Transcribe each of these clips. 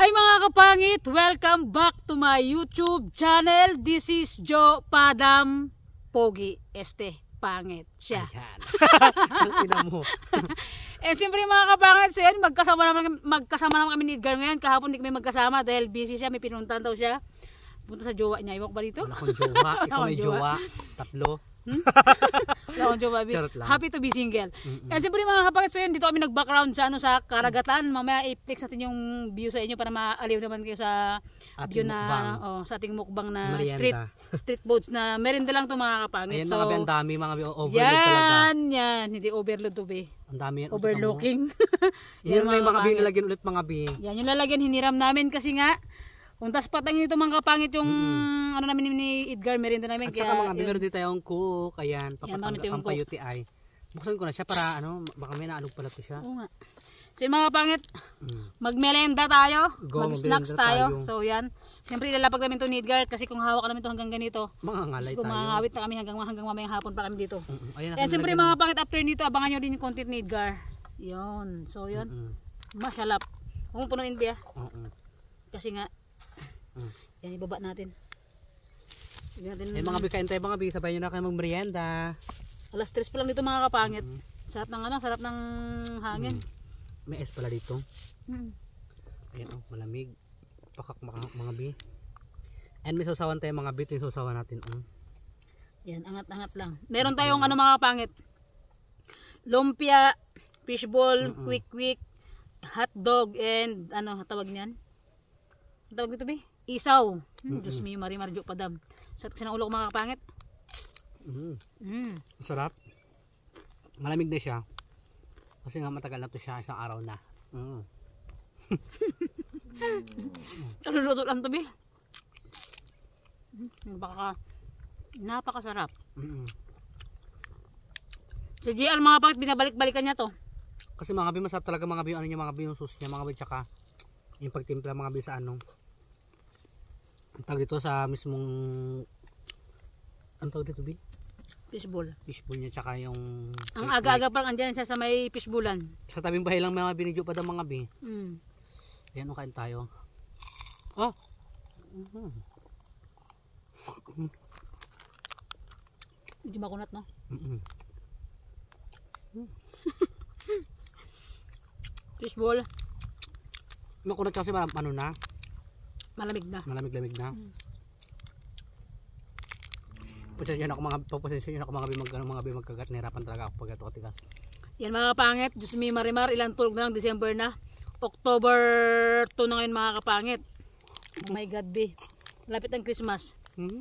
Hi mga kapangit! Welcome back to my YouTube channel. This is Joe Padam Pogi. Pangit siya. Ayan. Ang ina mo. And siyempre mga kapangit, so yan, magkasama naman kami ni Edgar ngayon. Kahapon hindi kami magkasama dahil busy siya. May pinuntahan daw siya. Punta sa jowa niya. Iwak ba dito? Wala akong jowa. Ikaw may jowa. Tatlo. Wala akong jowa. Happy to be single. And siyempre mga kapangit, so yan, dito kami nag-background sa, sa karagatan. Mamaya i-flex natin yung view sa inyo para maaliw naman kayo sa view na, sa ating mukbang na street boats na merinda lang to mga kapangit. Ayan so, mga ang dami, mga overload talaga. Yan, hindi overload to be. Ang dami yan. Overlooking. Yan may mga bi nilagyan ulit mga bi. Yan yung lalagyan, hiniram namin kasi nga untas patang ito mga kapangit yung ano namin ni Edgar merinda namin. At saka mga bi meron din tayong cook. Ayan, pampayuti-ay. Buksan ko na siya para ano, baka may naalog pala to siya. Oo nga. So yung mga kapangit, magmelenda tayo, mag-snacks tayo. So yan. Siyempre ilalapag namin to ni Edgar kasi kung hawak namin to hanggang ganito. Mga ngalay tayo. Kung mangawit na kami hanggang mamayang hapon pa kami dito. Ayan, and siyempre mga kapangit after nito, abangan nyo din yung content ni Edgar. Yun. So yun. Masyalap. Kung punuin ba? Kasi nga, yan ibaba natin. Eh mga bi, kain tayo mga bi, sabay nyo na kayo mag-merienda. Alas 3 pa lang dito mga kapangit. Sarap ng sarap ng hangin. May ice pala dito. Ayan malamig. Pakak mga bi. And may sausawan tayo mga bi, ito yung sausawan natin. Yan, angat-angat lang. Meron tayong mga kapangit. Lumpia, fishball, quick, hotdog, and tawag niyan? Tawag dito ba? Isaw. Diyos me, Marimar Jo Padam. Sa ulo ko mga kapangit. Sarap. Malamig na siya. Kasi nga matagal na to siya, isang araw na. Kaluluto lang to be. Napakasarap. Si GL mga kapangit, binabalik-balikan niya to. Kasi mga bi, masarap talaga mga bi, mga bi yung sauce niya, mga bi, tsaka yung pagtimpla mga bi sa ang tawag dito sa mismong ang tawag dito bi? Fishball niya, tsaka yung ang aga-aga pang andyan siya sa may fishbullan. Sa tabing bahay lang mga binidyo pa daw mga bi. Ayan, kain tayo. Medyo makunat, no? Fishball. Makunat kasi ano na? Malamig na. Malamig-lamig na. Pasensya na ako mga bi magkagat. Nahirapan talaga ako pag ito. Yan mga kapangit. Diyos me Marimar. Ilang tulog na lang. December na. October 2 na ngayon mga kapangit. Oh my God be. Lapit ang Christmas.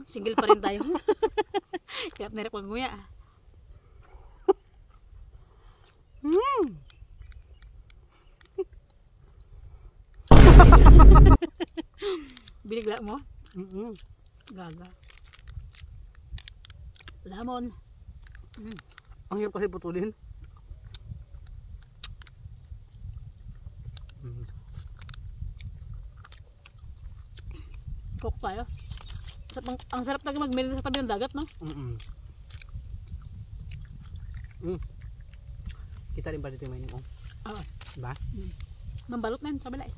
Single pa rin tayo. Kaya nahirap kong nguya. Binigla mo? Gaga. Lemon. Ang hirap kasi putulin. Cook tayo. Ang sarap talaga magmerienda sa tabi ng dagat, no? Kita rin ba dito yung mining ko? Diba? Mambalot na yun sa bala eh.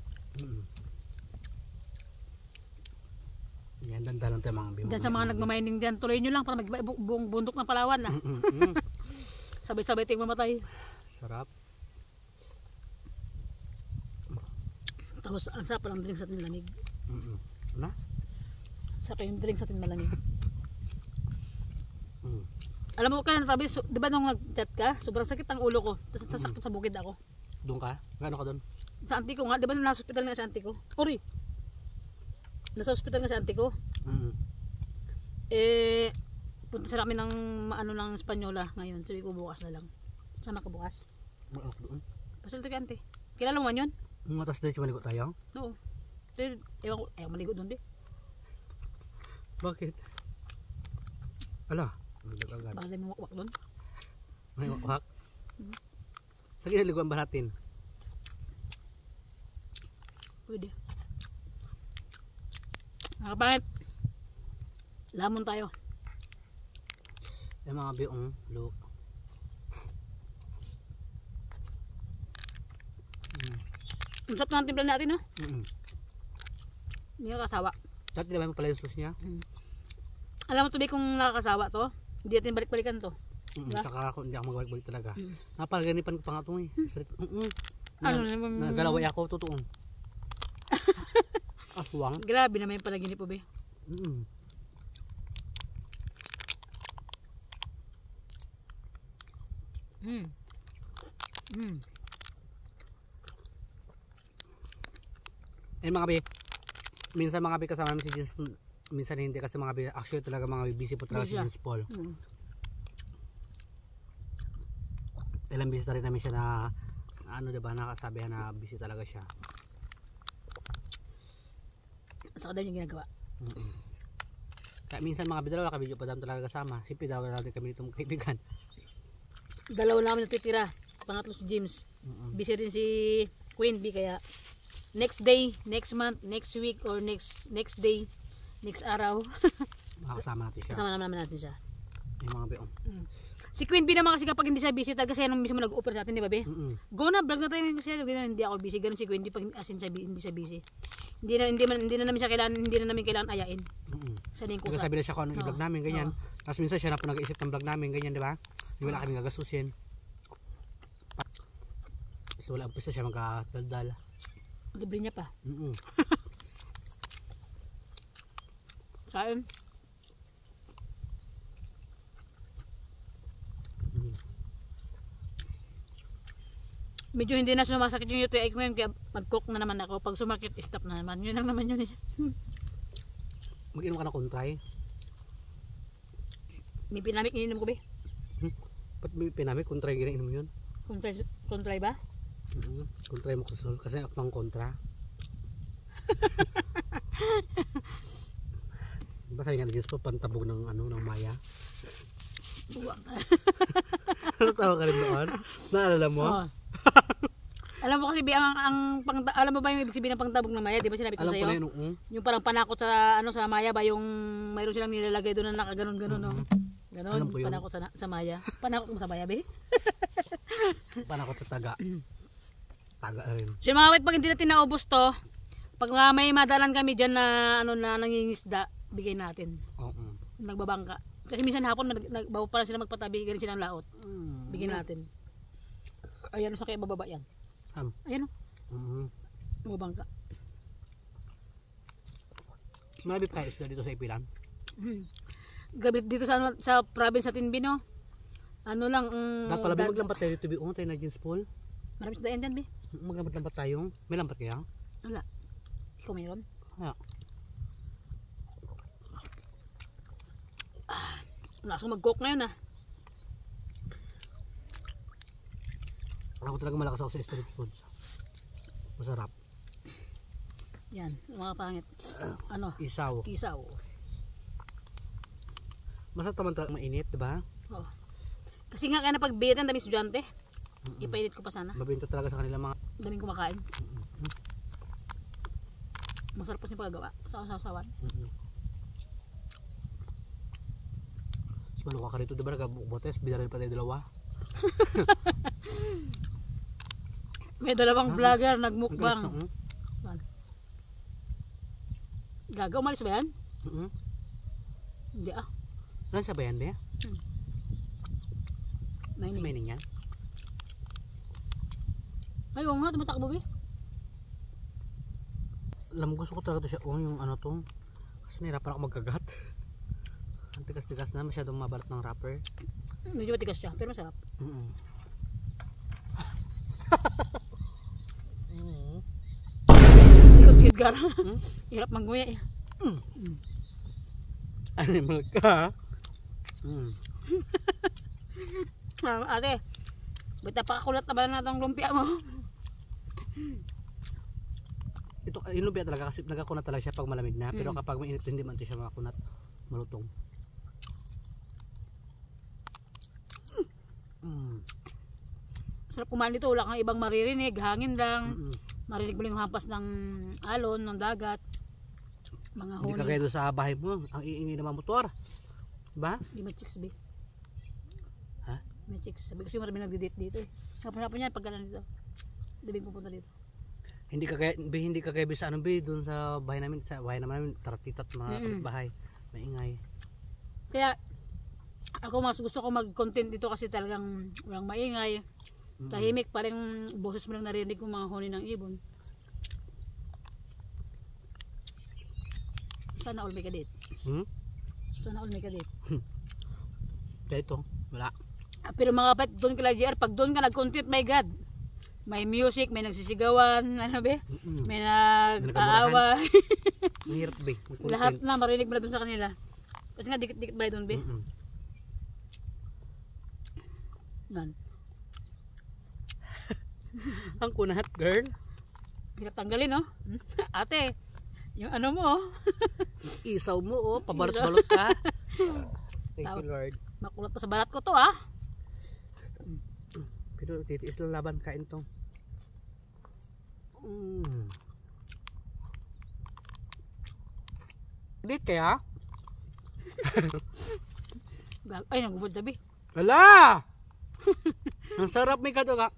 Yan, dandalan tayo mga bi. Diyan sa mga nagmamining dyan, tuloy nyo lang para buong bundok ng Palawan na. Sabay-sabay tayong mamatay. Sarap. Tapos ang sarap ng drink sa atin malamig. Ano? Sarap yung drink sa atin malamig. Alam mo ka natabi, di ba nung nag-chat ka, sobrang sakit ang ulo ko. Tapos sasakto sa bukid ako. Doon ka? Gano'n ka doon? Sa auntie ko nga, di ba nasa hospital nga sa auntie ko? Ori! Nasa hospital nga sa auntie ko. Punta sa kami ng ng Espanyola ngayon. Sabi ko bukas na lang. Sama ka bukas? Malak doon. Pasal tayo auntie. Kilala mo man yun? Tapos dito maligo tayo? Oo. Ewan maligo doon be. Bakit? Ala. Baka tayo mawakwak doon. May wakwak? Sige, naliguan ba natin? Pwede. Nakapangit. Lamon tayo. Yung mga biong look. Ang sarap ng timpla natin, ha? Hindi nakakasawa. Dati naman mo pala yung sauce niya. Alam mo to, kung nakakasawa to, hindi natin balik-balikan to. Diba? Tsaka ako, hindi ako magbalik-balik talaga. Napalaganipan ko pa nga ito eh. Ano naman? Nagalaway ako, totoo. Aswang. Grabe naman yung panaginip po, be. Eh mga be, minsan mga be kasama namin si James, minsan hindi kasi mga be, actually talaga mga be, busy po talaga si Busy siya. James Paul. Ilang beses na rin namin siya na, ano diba, nakasabihan na busy talaga siya. Saka daw yung ginagawa. Kaya minsan mga be, dalawa ka video pa daw talaga kasama. Siyempre dalawa natin kami dito magkaibigan. Dalawa namin natitira. Pangatlo si James. Busy rin si Queen B, kaya next day, next month, next week, or next day, next araw, Makakasama natin siya. kasama naman natin siya. Yung mga be, Si Queen B naman kasi kapag hindi siya busy, talaga siya nung mismo nag-offer sa atin, di ba, be? Mm-mm. Go na, vlog na tayo kasi hindi ako busy. Ganun si Queen B pag asin siya, hindi siya busy. Hindi na namin siya kailangan, hindi na namin kailangan ayain. Sa din ko Nagsasabi na siya kung anong i-vlog namin, ganyan. Tapos minsan siya na po nag-iisip ng vlog namin, ganyan, di ba? Hindi wala kami gagasusin. So wala umpisa siya magkadaldal. libre niya pa. Mm-mm. Kain. Medyo hindi na sumasakit yung UTI ko ngayon, kaya mag-cook na naman ako. Pag sumakit, stop na naman. Yun lang naman yun eh. Mag-inom ka na kontray. May pinamik ininom ko, be. Ba't may pinamik kontray ginainom yun? Kontray ba? Kontray mo kasi ako pang kontra. Diba sabi nga na Diyos po, pantabog ng ano, ng maya. Buwang. Natawa ka rin doon? Naalala mo? Oo. Alam mo kasi, be, alam mo ba yung ibig sabihin ng pangtabog ng maya? Di ba sinabi ko Alam sa'yo? ko na yun, Yung parang panakot sa sa maya ba, yung mayroon silang nilalagay doon na nakaganon-ganon, no? Ganon, Alam ko yun. panakot sa maya. Panakot mo sa maya, be? Panakot sa taga. Taga rin. So yung mga wait, pag hindi natin naubos to, pag may madalan kami dyan na na nangingisda, bigay natin. Oo. Nagbabangka. Kasi minsan hapon, bago pa lang sila magpatabi, ganun silang laot. Bigyan natin. Ayan, sa kaya bababa yan. Ayan o. Magbabangka. Malapit kayo isda dito sa Ipilan. Gabi dito sa province natin, Bino. Ano lang, Dapat pala maglambat tayo dito, tayo na James Paul. maraming sa dayan dyan, Bi. Maglambat tayo. May lambat kaya? Wala. Ikaw mayroon? Wala. Lakas ko mag-cook ngayon, ah. Ako talaga malakas ako sa street foods. Masarap. Yan, mga pangit. Ano? Isaw. Isaw. Masarap naman talaga mainit, diba? Oh. Kasi nga kaya napagbitan, daming estudyante. Ipainit ko pa sana. Mabinta talaga sa kanila mga... Daming kumakain. Masarap po siya paggawa sa kasasawan. Maluka ka rito, diba? Nagabukbotes, bidarin pa tayo dalawa. May dalawang vlogger nagmukbang. Ang Gaga, umalis ba yan? Hindi ah. Ano sa bayan ba? Mining. Mining yan? Ay, oo nga, tumatakbo ba? Alam mo, gusto ko talaga ito siya. Yung ano to. Kasi nahirapan ako magkagat. Ang tigas-tigas na, masyadong mabalat ng wrapper. Medyo matigas siya, pero masarap. Ikaw si Edgar. Hirap manguya eh. Animal ka. Ate, ba't napakakulat na ba na itong lumpia mo? Ito, yung lumpia talaga kasi nagkakunat talaga siya pag malamig na. Pero kapag mainit hindi man ito siya makakunat. Malutong. Sarap kumain dito, wala kang ibang maririnig, hangin lang. Marinig mo lang yung hampas ng alon, ng dagat. Mga Hindi huni. kagaya doon sa bahay mo. Ang iingay ng mga motor. Diba? Di may chicks, be. Ha? May chicks. Sabi kasi marami nagdi-date dito eh. Hapon-hapon yan pag gano'n dito. Dabing pupunta dito. Hindi kagaya sa ano be, doon sa bahay namin, namin taratitat mga bahay. Maingay. Kaya ako mas gusto ko mag-content dito kasi talagang walang maingay. Tahimik, parang boses mo lang narinig kung mga huni ng ibon. Sana all may kadit. Sana all may kadit. Kaya ito, wala. Pero mga kapat, doon ka lang JR, pag doon ka nag-content, my God, may music, may nagsisigawan, ano be? May nag-aaway. Mahirap be. Lahat na marinig mo na doon sa kanila. Kasi nga dikit-dikit ba doon be? Yan. Ang kunahat, girl. Hirap tanggalin, no? Ate, yung ano mo, Isaw mo, oh. Pabalot-balot ka. Thank you, Lord. makulot pa sa balat ko to, ah. Pero titiis lang laban, kain to. Date kaya? Ay, nagubod sabi. Wala! Ang sarap may kato ka.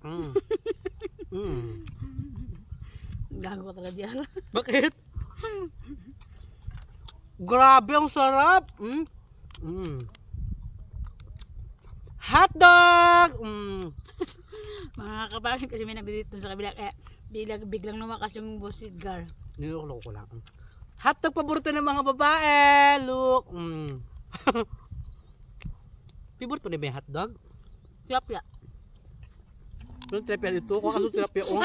Gago ka talaga diyan. Bakit? Grabe ang sarap. Hotdog! Mga kapangit kasi may nagdidit dun sa kabila. Kaya biglang lumakas yung boss Edgar. Niloko ko lang. Hotdog paborito ng mga babae. Look. Favorite po na ba yung hotdog? Tilapia. Pero tilapia dito. Kung kaso tilapia o.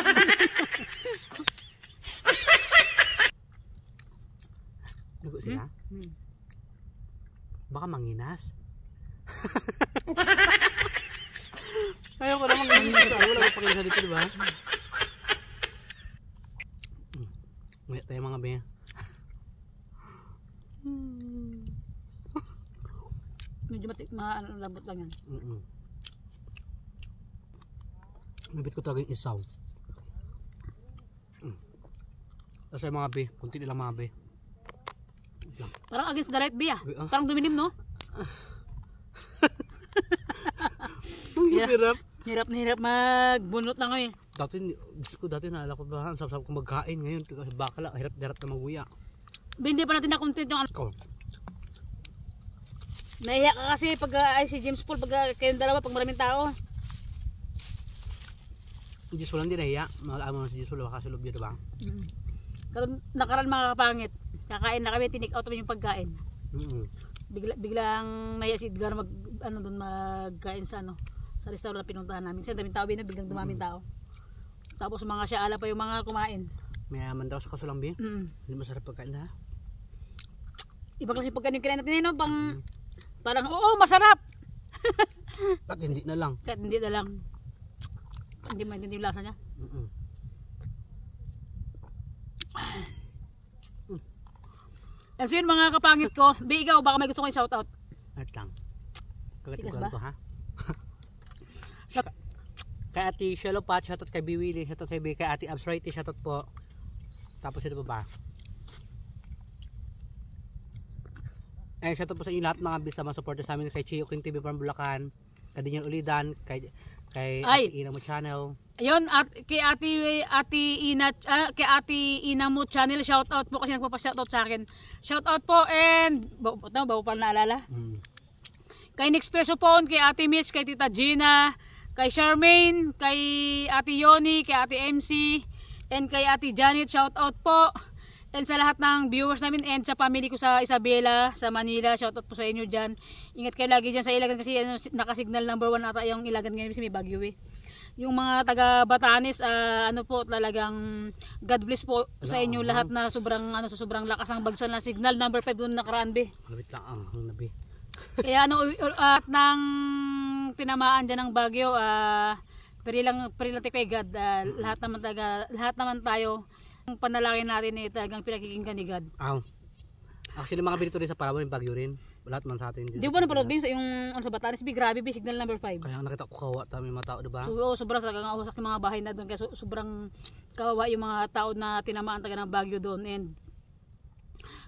Lugo sila? Baka manginas. Ayaw ko naman manginas. Wala ko pakinasa dito, diba? Ngayon tayo mga baya. Medyo lambot lang yan. Mabit ko talaga yung isaw. Kasi mga be, kunti nilang mga be. Parang against the right be, ah. Parang dumilim, no? Hirap na hirap magbunot lang ngayon. Dati naalala ko ba, ang sarap ko magkain ngayon. Kasi baka lang, hirap na maguya. Hindi pa natin na-content yung ano. Nahiya ka kasi pag si James Paul, pag kayong dalawa, pag maraming tao. Diyos ko lang din nahiya. Maalaman mo si Diyos ko, baka sa loob niya, diba? Nakaraan mga kapangit. Kakain na kami, tinake out namin yung pagkain. Biglang nahiya si Edgar magkain sa sa restaurant na pinuntahan namin. Kasi daming tao, biglang dumaming tao. Tapos mga siya ala pa yung mga kumain. Mayaman daw sa kasulambi. Hindi masarap pagkain na. Iba kasi pagkain yung kinain natin, parang, oo, masarap! At hindi na lang. Kahit hindi na lang. Hindi maintindihan yung lasa niya. And so yun mga kapangit ko, ikaw, baka may gusto kong shoutout. At lang. Tigas Kagatigan ba? to, ha? Kay Ate Shallow Pat, shoutout kay Biwili, shoutout kay Ate Absrighty, shoutout po. Tapos ito pa ba? Shoutout po sa inyo lahat mga bis na supporter sa amin kay Chio King TV from Bulacan, kay Dinyan Ulidan, kay Ate Ina mo channel. Ayun, at kay Ate Ina mo channel, shoutout po kasi nagpapa-shoutout sa akin. Shoutout po and bago pa naalala. Kay Next Perso po, kay Ate Mitch, kay Tita Gina, kay Charmaine, kay Ate Yoni, kay Ate MC, and kay Ate Janet, shoutout po. And sa lahat ng viewers namin and sa family ko sa Isabela, sa Manila, shoutout po sa inyo dyan. Ingat kayo lagi dyan sa Ilagan kasi nakasignal number 1 ata yung Ilagan ngayon kasi may bagyo eh. Yung mga taga Batanes, po talagang God bless po sa inyo lahat na sobrang sa sobrang lakas ang bagsan na signal number 5 doon nakaraan be. Malapit lang ang nabi. Kaya at nang tinamaan dyan ng bagyo, peri lang kay God, lahat naman tayo. Ang panalangin natin talagang pinakikinggan ni God. Actually mga binito rin sa Palawan yung bagyo rin. Lahat man sa atin. Di ba napanood ba yung sa Batanes? Grabe, signal number 5. Kaya nakita ko kawa tami mga tao, diba? Sobrang usak yung mga bahay na doon. Kaya sobrang kawawa yung mga tao na tinamaan taga ng bagyo doon. And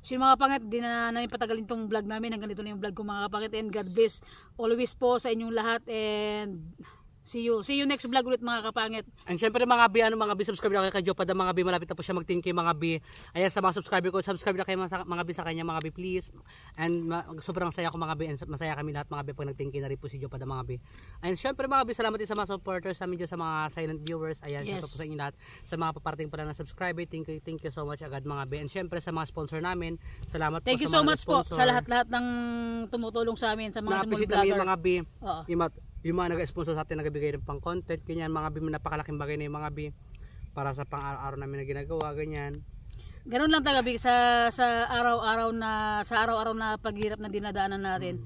so mga kapangit, di na namin patagalin tong vlog namin. Hanggang dito na yung vlog ko mga kapangit. And God bless always po sa inyong lahat. And See you next vlog ulit mga kapangit. And syempre mga bi, mga bi, subscribe na kayo kay Joe Pada mga bi, malapit na po siya mag-10K mga bi. Ayan sa mga subscriber ko, subscribe na kayo mga bi sa kanya mga bi please. And sobrang saya ko mga bi, and masaya kami lahat mga bi pag nag-10K na rin po si Joe Pada mga bi. And syempre mga bi, salamat din sa mga supporters sa amin dyan, sa mga silent viewers. Ayan, Yes. syempre po sa inyo lahat. Sa mga paparating pala na subscriber, thank you so much agad mga bi. And syempre sa mga sponsor namin, salamat Thank po you sa so mga much po sponsor. sa lahat-lahat ng tumutulong sa amin sa mga Na-appreciate small namin vlogger. yung mga bi. Oo. Yung mga nag-sponsor sa atin, nagbibigay ng pang content, ganyan mga bi, napakalaking bagay na yung mga bi para sa pang-araw-araw namin na ginagawa, ganyan. Ganun lang talaga sa araw-araw na paghirap na dinadaanan natin.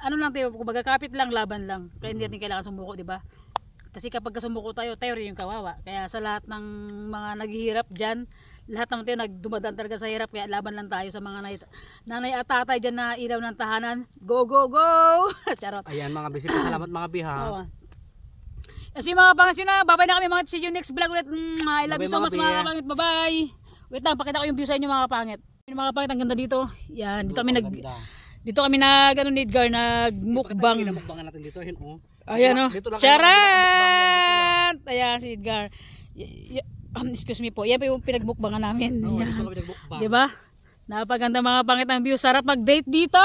Ano lang tayo, kumbaga kapit lang, laban lang. Kaya hindi natin kailangan sumuko, di ba? Kasi kapag sumuko tayo rin yung kawawa. Kaya sa lahat ng mga naghihirap diyan, lahat naman tayo nagdumadaan talaga sa hirap, kaya laban lang tayo sa mga nanay at tatay diyan na ilaw ng tahanan. Go go go. Charot. Ayan mga bi, salamat mga bi ha. Oo. Kasi mga pangit na, babay na kami mga, see you next vlog ulit. I love you so Bye-bye, much mga mga bi. kapangit. Bye-bye. Wait lang, pakita ko yung view sa inyo mga kapangit. Yung mga kapangit, ang ganda dito. Yan, dito kami nag ano Edgar, nagmukbang. Mukbangan natin dito, ayun oh. Ayan o. Dito lang kayo Charat! Ayan si Edgar. Excuse me po. Yan po yung pinagmukbangan namin. Oh, Yan. dito kami nagmukbang. Diba? Napaganda mga pangit ang view. Sarap mag-date dito!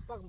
Pag